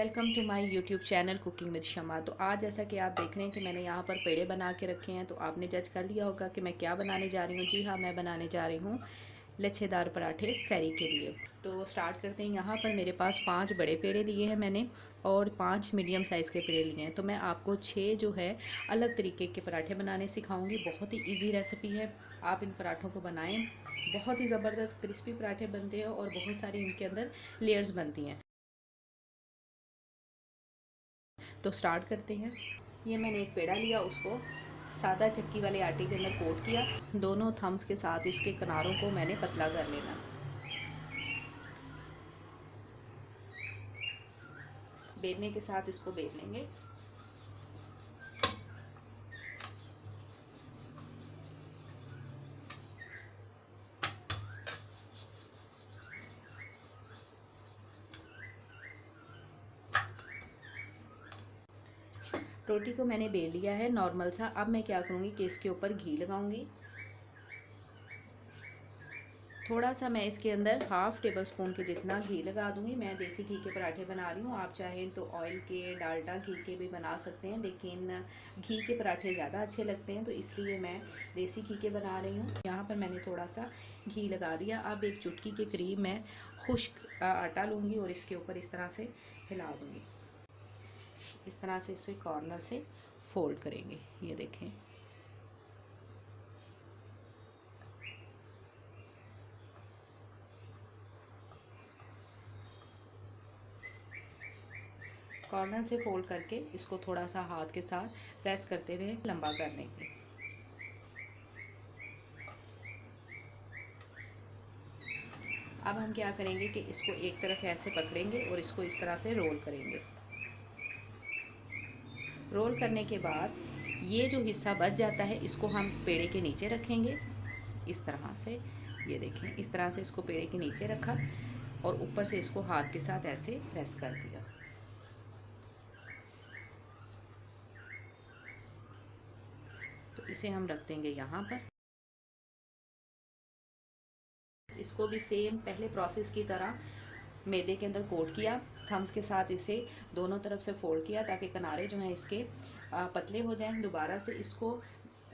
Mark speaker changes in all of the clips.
Speaker 1: Welcome to my YouTube channel cooking with Shama. तो आज जैसा कि आप देख रहे हैं कि मैंने यहाँ पर पेड़े बना के रखे हैं, तो आपने जज कर लिया होगा कि मैं क्या बनाने जा रही हूँ। जी हाँ, मैं बनाने जा रही हूँ लच्छेदार पराठे सैरी के लिए। तो स्टार्ट करते हैं। यहाँ पर मेरे पास 5 बड़े पेड़े लिए हैं मैंने और 5 मीडियम साइज़ के पेड़े लिए हैं। तो मैं आपको 6 जो है अलग तरीके के पराठे बनाने सिखाऊंगी। बहुत ही ईजी रेसिपी है, आप इन पराठों को बनाएं। बहुत ही ज़बरदस्त क्रिस्पी पराठे बनते हैं और बहुत सारी इनके अंदर लेयर्स बनती हैं। तो स्टार्ट करते हैं। ये मैंने एक पेड़ा लिया, उसको सादा चक्की वाले आटे के अंदर कोट किया। दोनों थम्स के साथ इसके किनारों को मैंने पतला कर लेना। बेलने के साथ इसको बेल लेंगे। रोटी को मैंने बेल लिया है नॉर्मल सा। अब मैं क्या करूँगी कि इसके ऊपर घी लगाऊंगी। थोड़ा सा मैं इसके अंदर हाफ़ टेबल स्पून के जितना घी लगा दूंगी। मैं देसी घी के पराठे बना रही हूँ, आप चाहें तो ऑयल के, डाल्डा घी के भी बना सकते हैं, लेकिन घी के पराठे ज़्यादा अच्छे लगते हैं, तो इसलिए मैं देसी घी के बना रही हूँ। यहाँ पर मैंने थोड़ा सा घी लगा दिया। अब एक चुटकी के करीब मैं खुश्क आटा लूँगी और इसके ऊपर इस तरह से हिला दूँगी। इस तरह से इसे कॉर्नर से फोल्ड करेंगे। ये देखें, कॉर्नर से फोल्ड करके इसको थोड़ा सा हाथ के साथ प्रेस करते हुए लंबा कर लेंगे। अब हम क्या करेंगे कि इसको एक तरफ ऐसे पकड़ेंगे और इसको इस तरह से रोल करेंगे। रोल करने के बाद ये जो हिस्सा बच जाता है इसको हम पेड़े के नीचे रखेंगे इस तरह से। ये देखें, इस तरह से इसको पेड़े के नीचे रखा और ऊपर से इसको हाथ के साथ ऐसे प्रेस कर दिया। तो इसे हम रख देंगे यहाँ पर। इसको भी सेम पहले प्रोसेस की तरह मैदे के अंदर कोट किया, थम्स के साथ इसे दोनों तरफ से फोल्ड किया ताकि किनारे जो हैं इसके पतले हो जाएं। दोबारा से इसको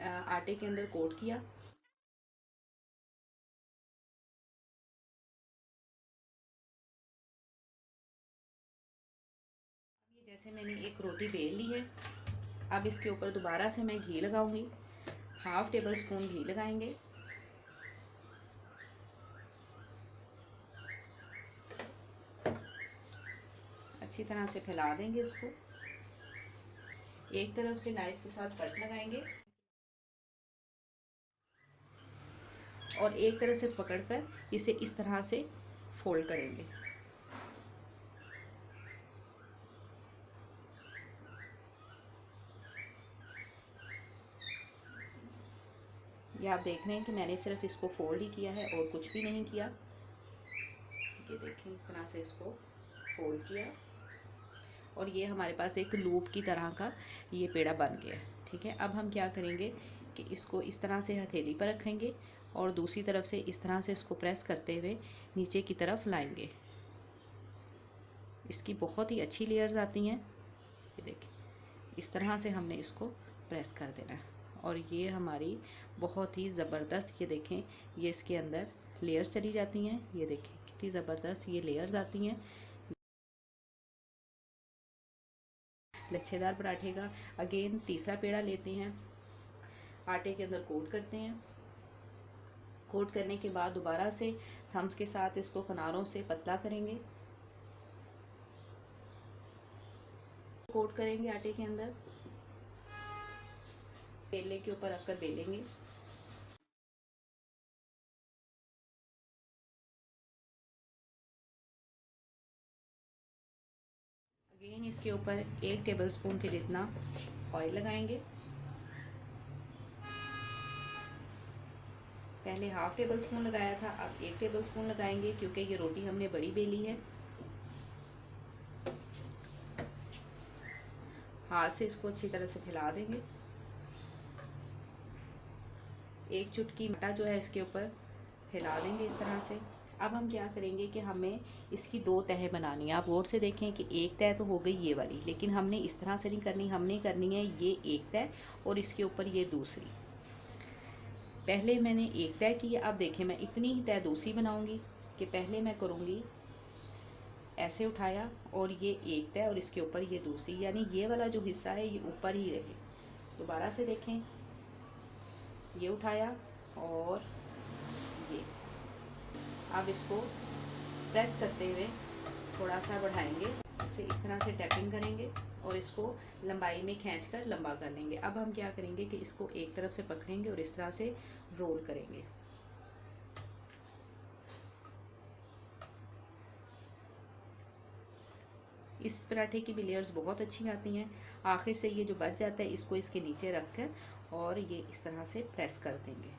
Speaker 1: आटे के अंदर कोट किया। ये जैसे मैंने एक रोटी बेल ली है, अब इसके ऊपर दोबारा से मैं घी लगाऊंगी। हाफ टेबल स्पून घी लगाएंगे। अच्छी तरह से फैला देंगे इसको। एक तरफ से नाइफ के साथ कट लगाएंगे और एक तरफ से पकड़कर इसे इस तरह से फोल्ड करेंगे। ये आप देख रहे हैं कि मैंने सिर्फ इसको फोल्ड ही किया है और कुछ भी नहीं किया। ये देखें, इस तरह से इसको फोल्ड किया और ये हमारे पास एक लूप की तरह का ये पेड़ा बन गया। ठीक है, अब हम क्या करेंगे कि इसको इस तरह से हथेली पर रखेंगे और दूसरी तरफ से इस तरह से इसको प्रेस करते हुए नीचे की तरफ लाएंगे। इसकी बहुत ही अच्छी लेयर्स आती हैं। ये देखिए, इस तरह से हमने इसको प्रेस कर देना है और ये हमारी बहुत ही ज़बरदस्त, ये देखें, ये इसके अंदर लेयर्स चली जाती हैं। ये देखें कितनी ज़बरदस्त ये लेयर्स आती हैं लच्छेदार पराठे का। अगेन तीसरा पेड़ा लेते हैं, आटे के अंदर कोट करते हैं। कोट करने के बाद दोबारा से थम्स के साथ इसको किनारों से पतला करेंगे। कोट करेंगे आटे के अंदर, बेलने के ऊपर रखकर बेलेंगे। अगेन इसके ऊपर 1 टेबलस्पून के जितना ऑयल लगाएंगे। पहले हाफ टेबल स्पून लगाया था, अब 1 टेबल स्पून लगाएंगे क्योंकि ये रोटी हमने बड़ी बेली है। हाथ से इसको अच्छी तरह से फैला देंगे। एक चुटकी आटा जो है इसके ऊपर फैला देंगे इस तरह से। अब हम क्या करेंगे कि हमें इसकी 2 तह बनानी है। आप गौर से देखें कि एक तह तो हो गई ये वाली, लेकिन हमने इस तरह से नहीं करनी, हमने करनी है ये एक तह और इसके ऊपर ये दूसरी। पहले मैंने एक तह की, अब देखें मैं इतनी ही तह दूसरी बनाऊंगी कि पहले मैं करूँगी ऐसे उठाया और ये एक तह और इसके ऊपर ये दूसरी, यानी ये वाला जो हिस्सा है ये ऊपर ही रहे। दोबारा से देखें, ये उठाया और ये, अब इसको प्रेस करते हुए थोड़ा सा बढ़ाएंगे, इसे इस तरह से टैपिंग करेंगे और इसको लंबाई में खींचकर लंबा कर लेंगे। अब हम क्या करेंगे कि इसको एक तरफ से पकड़ेंगे और इस तरह से रोल करेंगे। इस पराठे की भी लेयर्स बहुत अच्छी आती हैं। आखिर से ये जो बच जाता है इसको इसके नीचे रख कर और ये इस तरह से प्रेस कर देंगे।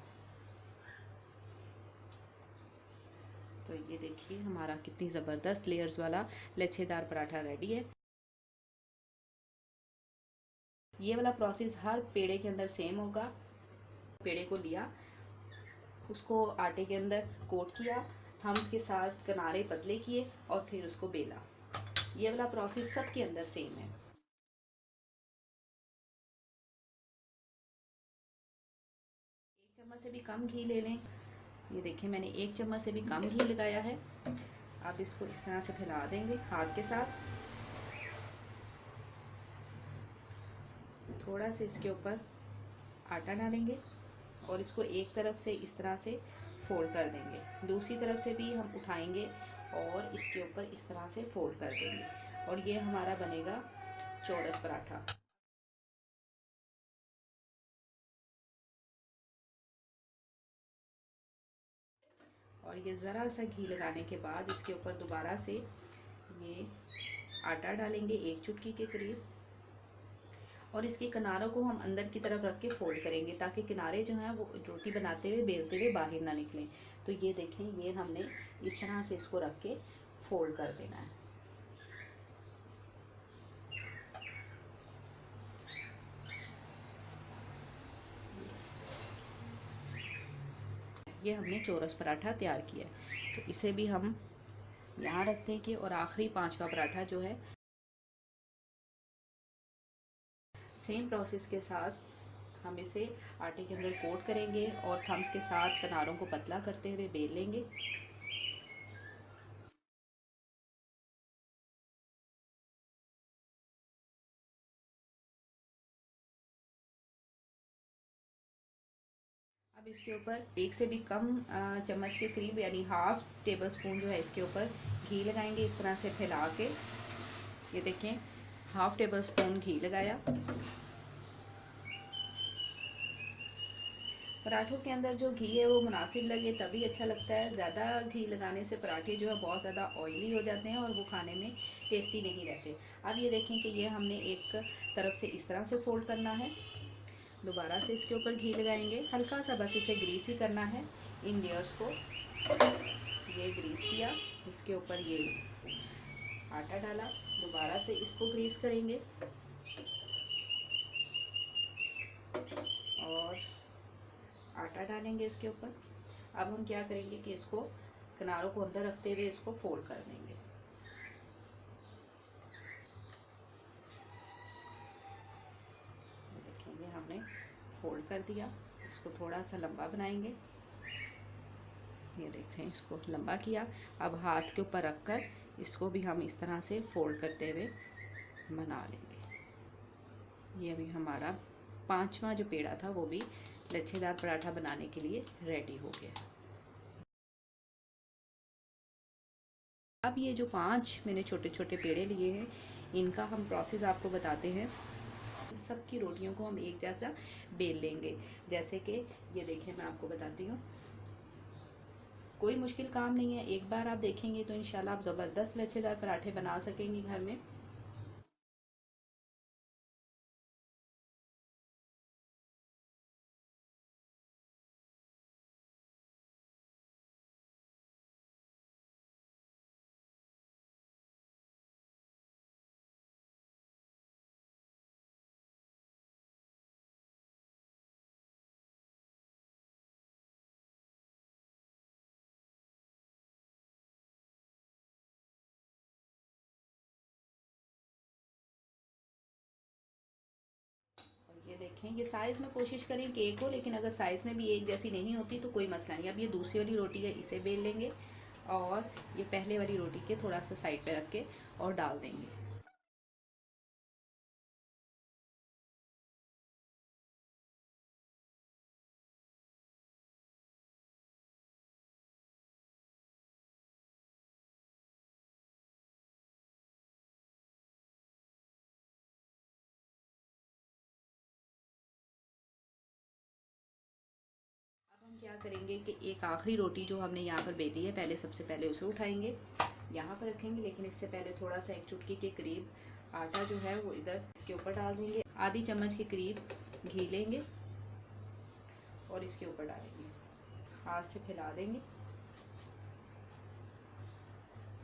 Speaker 1: तो ये देखिए हमारा कितनी ज़बरदस्त लेयर्स वाला लच्छेदार पराठा रेडी है। ये वाला प्रोसेस हर पेड़े के अंदर सेम होगा। पेड़े को लिया, उसको आटे के अंदर कोट किया, थम्स के साथ किनारे पतले किए और फिर उसको बेला। ये वाला प्रोसेस सबके अंदर सेम है। एक चम्मच से भी कम घी ले लें। ये देखिए मैंने 1 चम्मच से भी कम घी लगाया है। अब इसको इस तरह से फैला देंगे हाथ के साथ। थोड़ा सा इसके ऊपर आटा डालेंगे और इसको एक तरफ से इस तरह से फोल्ड कर देंगे, दूसरी तरफ से भी हम उठाएंगे और इसके ऊपर इस तरह से फोल्ड कर देंगे और ये हमारा बनेगा चौरस पराठा। और ये ज़रा सा घी लगाने के बाद इसके ऊपर दोबारा से ये आटा डालेंगे 1 चुटकी के करीब और इसके किनारों को हम अंदर की तरफ रख के फोल्ड करेंगे ताकि किनारे जो हैं वो रोटी बनाते हुए बेलते हुए बाहर ना निकलें। तो ये देखें, ये हमने इस तरह से इसको रख के फोल्ड कर देना है। ये हमने चौरस पराठा तैयार किया है। तो इसे भी हम यहाँ रख देंगे और आखिरी 5वां पराठा जो है सेम प्रोसेस के साथ हम इसे आटे के अंदर कोट करेंगे और थम्स के साथ किनारों को पतला करते हुए बेल लेंगे। अब इसके ऊपर 1 से भी कम चम्मच के करीब यानी हाफ टेबल स्पून जो है इसके ऊपर घी लगाएंगे, इस तरह से फैला के। ये देखें हाफ टेबल स्पून घी लगाया। पराठों के अंदर जो घी है वो मुनासिब लगे तभी अच्छा लगता है। ज़्यादा घी लगाने से पराठे जो है बहुत ज़्यादा ऑयली हो जाते हैं और वो खाने में टेस्टी नहीं रहते। अब ये देखें कि ये हमने एक तरफ से इस तरह से फोल्ड करना है, दोबारा से इसके ऊपर घी लगाएंगे, हल्का सा बस इसे ग्रीस ही करना है इन लेयर्स को। ये ग्रीस किया, इसके ऊपर ये आटा डाला, दोबारा से इसको ग्रीस करेंगे और आटा डालेंगे इसके ऊपर। अब हम क्या करेंगे कि इसको किनारों को अंदर रखते हुए इसको फोल्ड कर देंगे। देखेंगे हमने फोल्ड कर दिया, इसको थोड़ा सा लंबा बनाएंगे। ये देखें इसको लंबा किया। अब हाथ के ऊपर रखकर इसको भी हम इस तरह से फोल्ड करते हुए बना लेंगे। ये अभी हमारा 5वां जो पेड़ा था वो भी लच्छेदार पराठा बनाने के लिए रेडी हो गया। अब ये जो 5 मैंने छोटे छोटे पेड़े लिए हैं इनका हम प्रोसेस आपको बताते हैं। सबकी रोटियों को हम एक जैसा बेल लेंगे। जैसे कि ये देखें मैं आपको बताती हूँ, कोई मुश्किल काम नहीं है। एक बार आप देखेंगे तो इंशाल्लाह आप ज़बरदस्त लच्छेदार पराठे बना सकेंगे घर में। देखें, ये साइज़ में कोशिश करें कि एक हो, लेकिन अगर साइज़ में भी एक जैसी नहीं होती तो कोई मसला नहीं। अब ये दूसरी वाली रोटी है, इसे बेल लेंगे और ये पहले वाली रोटी के थोड़ा सा साइड पे रख के और डाल देंगे। अब हम क्या करेंगे कि एक आखिरी रोटी जो हमने यहाँ पर बेली है, पहले सबसे पहले उसे उठाएंगे, यहाँ पर रखेंगे, लेकिन इससे पहले थोड़ा सा एक चुटकी के करीब आटा जो है वो इधर इसके ऊपर डाल देंगे। आधी चम्मच के करीब घी लेंगे और इसके ऊपर डालेंगे, हाथ से फैला देंगे।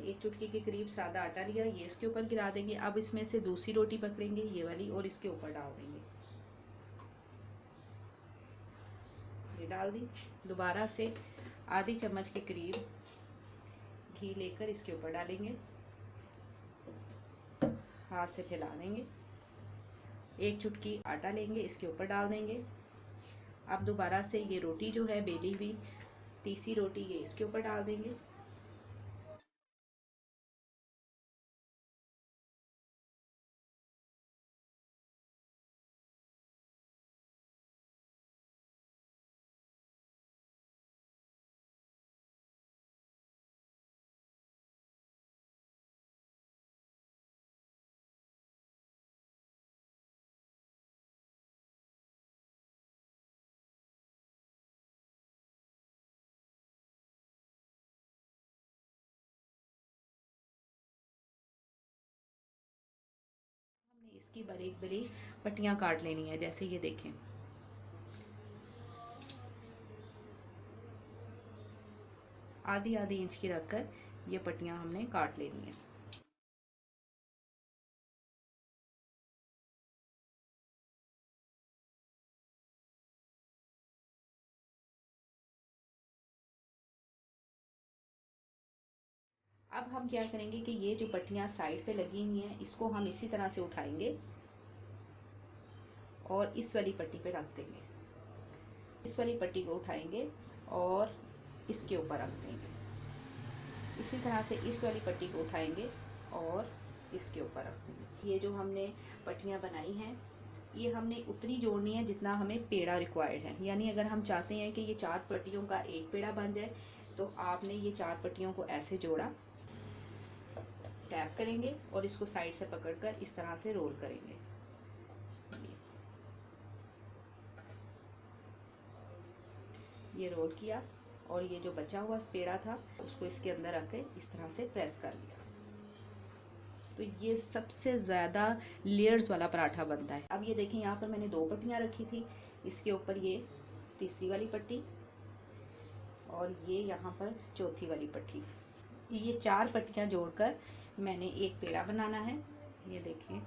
Speaker 1: एक चुटकी के करीब सादा आटा लिया, ये इसके ऊपर गिरा देंगे। अब इसमें से दूसरी रोटी पकड़ेंगे, ये वाली, और इसके ऊपर डाल देंगे। ये डाल दी। दोबारा से आधी चम्मच के करीब घी लेकर इसके ऊपर डालेंगे, हाथ से फैला देंगे। एक चुटकी आटा लेंगे, इसके ऊपर डाल देंगे। अब दोबारा से ये रोटी जो है बेली हुई, तीसरी रोटी, ये इसके ऊपर डाल देंगे। हमने इसकी बारीक बारीक पट्टियाँ काट लेनी है, जैसे ये देखें। आधी आधी इंच की रखकर ये पट्टियाँ हमने काट लेनी है। अब हम क्या करेंगे कि ये जो पट्टियाँ साइड पे लगी हुई हैं, इसको हम इसी तरह से उठाएंगे और इस वाली पट्टी पे रख देंगे। इस वाली पट्टी को उठाएंगे और इसके ऊपर रख देंगे। इसी तरह से इस वाली पट्टी को उठाएंगे और इसके ऊपर रख देंगे। ये जो हमने पट्टियाँ बनाई हैं, ये हमने उतनी जोड़नी है जितना हमें पेड़ा रिक्वायर्ड है। यानी अगर हम चाहते हैं कि ये 4 पट्टियों का एक पेड़ा बन जाए, तो आपने ये 4 पट्टियों को ऐसे जोड़ा, टैप करेंगे और इसको साइड से पकड़कर इस तरह से रोल करेंगे। ये रोल किया और ये जो बचा हुआ पेड़ा था उसको इसके अंदर रख के इस तरह से प्रेस कर लिया, तो ये सबसे ज़्यादा लेयर्स वाला पराठा बनता है। अब ये देखें, यहाँ पर मैंने 2 पट्टियाँ रखी थी, इसके ऊपर ये तीसरी वाली पट्टी और ये यहाँ पर चौथी वाली पट्टी। ये 4 पट्टियाँ जोड़कर मैंने एक पेड़ा बनाना है। ये देखें,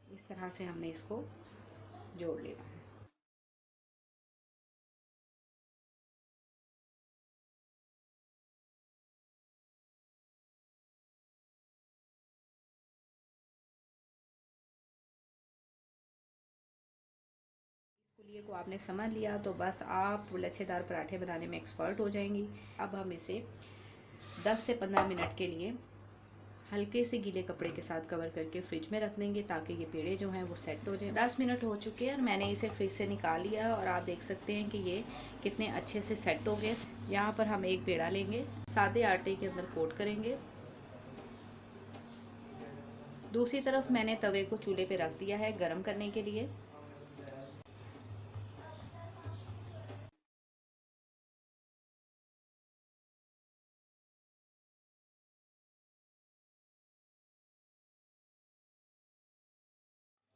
Speaker 1: इस तरह से हमने इसको जोड़ लेना है। लिए को आपने समझ लिया तो बस आप लच्छेदार पराठे बनाने में एक्सपर्ट हो जाएंगी। अब हम इसे 10 से 15 मिनट के लिए हल्के से गीले कपड़े के साथ कवर करके फ्रिज में रख देंगे, ताकि ये पेड़े जो हैं वो सेट हो जाएं। 10 मिनट हो चुके हैं और मैंने इसे फ्रिज से निकाल लिया और आप देख सकते हैं कि ये कितने अच्छे से सेट हो गए। यहाँ पर हम एक पेड़ा लेंगे, सादे आटे के अंदर कोट करेंगे। दूसरी तरफ मैंने तवे को चूल्हे पे रख दिया है गर्म करने के लिए।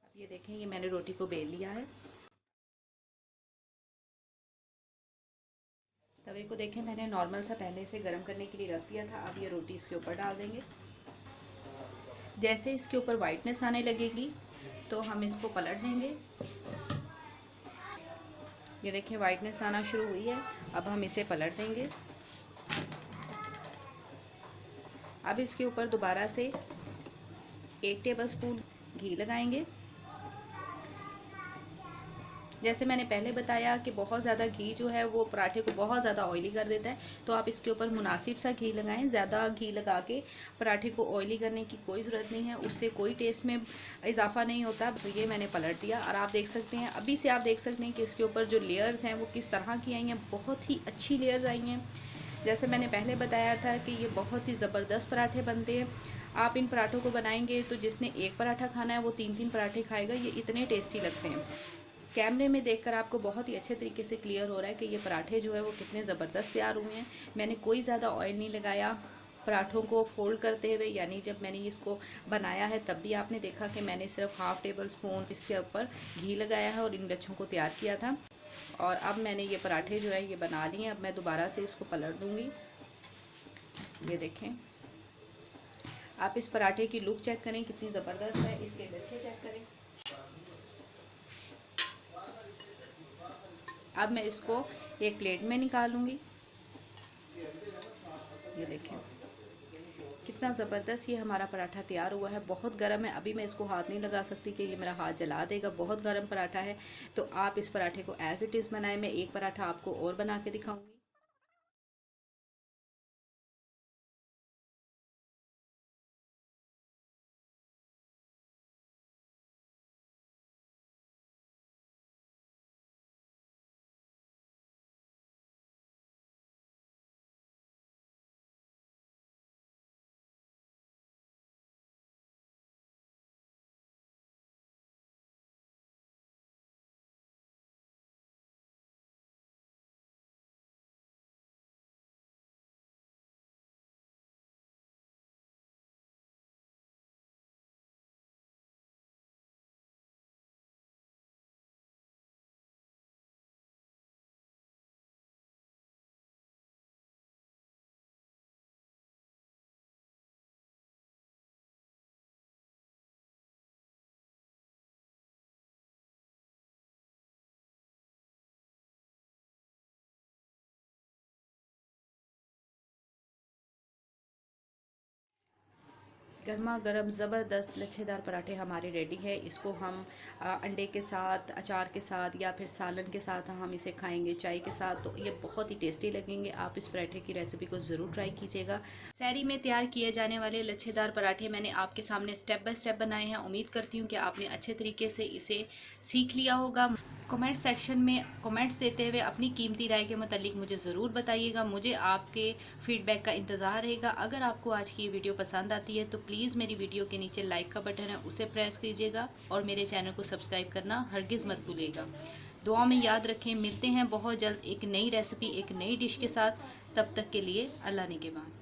Speaker 1: अब ये देखें, ये मैंने रोटी को बेल लिया है। तवे को देखें, मैंने नॉर्मल सा पहले से गर्म करने के लिए रख दिया था। अब ये रोटी इसके ऊपर डाल देंगे। जैसे इसके ऊपर वाइटनेस आने लगेगी तो हम इसको पलट देंगे। ये देखिए, वाइटनेस आना शुरू हुई है। अब हम इसे पलट देंगे। अब इसके ऊपर दोबारा से 1 टेबलस्पून घी लगाएंगे। जैसे मैंने पहले बताया कि बहुत ज़्यादा घी जो है वो पराठे को बहुत ज़्यादा ऑयली कर देता है, तो आप इसके ऊपर मुनासिब सा घी लगाएं। ज़्यादा घी लगा के पराठे को ऑयली करने की कोई ज़रूरत नहीं है, उससे कोई टेस्ट में इजाफा नहीं होता। तो ये मैंने पलट दिया और आप देख सकते हैं, अभी से आप देख सकते हैं कि इसके ऊपर जो लेयर्स हैं वो किस तरह की आई हैं। बहुत ही अच्छी लेयर्स आई हैं। जैसे मैंने पहले बताया था कि ये बहुत ही ज़बरदस्त पराठे बनते हैं। आप इन पराठों को बनाएंगे तो जिसने एक पराठा खाना है वो 3-3 पराठे खाएगा। ये इतने टेस्टी लगते हैं। कैमरे में देखकर आपको बहुत ही अच्छे तरीके से क्लियर हो रहा है कि ये पराठे जो है वो कितने ज़बरदस्त तैयार हुए हैं। मैंने कोई ज़्यादा ऑयल नहीं लगाया पराठों को फोल्ड करते हुए, यानी जब मैंने इसको बनाया है तब भी आपने देखा कि मैंने सिर्फ 1/2 टेबलस्पून इसके ऊपर घी लगाया है और इन लच्छों को तैयार किया था। और अब मैंने ये पराठे जो है ये बना लिए। अब मैं दोबारा से इसको पलट दूँगी। ये देखें, आप इस पराठे की लुक चेक करें कितनी ज़बरदस्त है, इसके लच्छे चेक करें। अब मैं इसको एक प्लेट में निकालूंगी। ये देखें कितना ज़बरदस्त ये हमारा पराठा तैयार हुआ है। बहुत गर्म है, अभी मैं इसको हाथ नहीं लगा सकती कि ये मेरा हाथ जला देगा। बहुत गर्म पराठा है। तो आप इस पराठे को एज़ इट इज़ बनाएं। मैं एक पराठा आपको और बना के दिखाऊंगी। गर्मा गर्म ज़बरदस्त लच्छेदार पराठे हमारे रेडी है। इसको हम अंडे के साथ, अचार के साथ या फिर सालन के साथ हम इसे खाएंगे, चाय के साथ, तो ये बहुत ही टेस्टी लगेंगे। आप इस पराठे की रेसिपी को ज़रूर ट्राई कीजिएगा। सहरी में तैयार किए जाने वाले लच्छेदार पराठे मैंने आपके सामने स्टेप बाय स्टेप बनाए हैं। उम्मीद करती हूँ कि आपने अच्छे तरीके से इसे सीख लिया होगा। कमेंट सेक्शन में कमेंट्स देते हुए अपनी कीमती राय के मुतालिक मुझे ज़रूर बताइएगा। मुझे आपके फीडबैक का इंतज़ार रहेगा। अगर आपको आज की ये वीडियो पसंद आती है तो प्लीज़ मेरी वीडियो के नीचे लाइक का बटन है उसे प्रेस कीजिएगा और मेरे चैनल को सब्सक्राइब करना हरगिज़ मत भूलिएगा। दुआ में याद रखें। मिलते हैं बहुत जल्द एक नई रेसिपी, एक नई डिश के साथ। तब तक के लिए अल्लाह निगहबान।